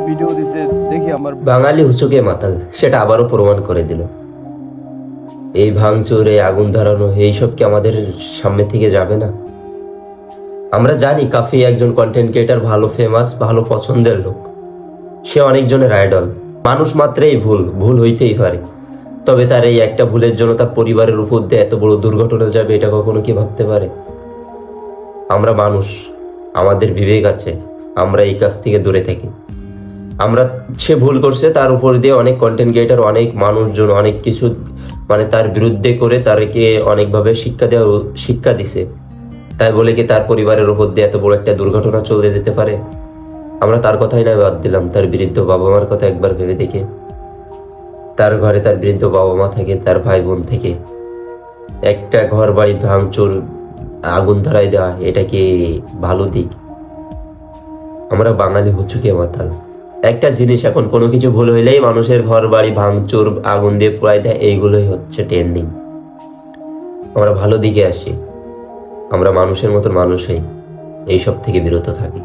Video দিছে দেখি আমার বাঙালি হুচুকে মাতাল, সেটা আবারও প্রমাণ করে দিল। এই ভাঙচুর, এই আগুন ধরানো, এইসব কি আমাদের সামনে থেকে যাবে না? আমরা জানি কাফি একজন কন্টেন্ট ক্রিয়েটার, ভালো ফেমাস, ভালো পছন্দের লোক, সে অনেকজনের আইডল। মানুষ মাত্রেই ভুল, ভুল হইতেই পারে। তবে তার এই একটা ভুলের জন্য তার পরিবারের উপর দিয়ে এত বড় দুর্ঘটনা যাবে, এটা কখনো কি ভাবতে পারে? আমরা মানুষ, আমাদের বিবেক আছে, আমরা এই কাজ থেকে দূরে থাকি। আমরা, সে ভুল করছে, তার উপর দিয়ে অনেক কন্টেন্ট ক্রিয়েটার, অনেক মানুষজন অনেক কিছু মানে তার বিরুদ্ধে করে তারকে অনেকভাবে শিক্ষা দিছে। তাই বলে কি তার পরিবারের উপর দিয়ে এত বড় একটা দুর্ঘটনা চলে যেতে পারে? আমরা তার কথাই না বাদ দিলাম, তার বৃদ্ধ বাবা মার কথা একবার ভেবে দেখে। তার ঘরে তার বৃদ্ধ বাবা মা থাকে, তার ভাই বোন থেকে, একটা ঘর বাড়ি ভাঙচুর, আগুন ধরাই দেওয়া, এটা কি ভালো দিক? আমরা বাঙালি হুচুকে মাতাল। একটা জিনিস, এখন কোনো কিছু ভুল হইলেই মানুষের ঘর বাড়ি ভাঙচুর, আগুন দিয়ে পুড়াই দেয়, এইগুলোই হচ্ছে ট্রেন্ডিং। আমরা ভালো দিকে আসি, আমরা মানুষের মতন মানুষ হই, এইসব থেকে বিরত থাকি।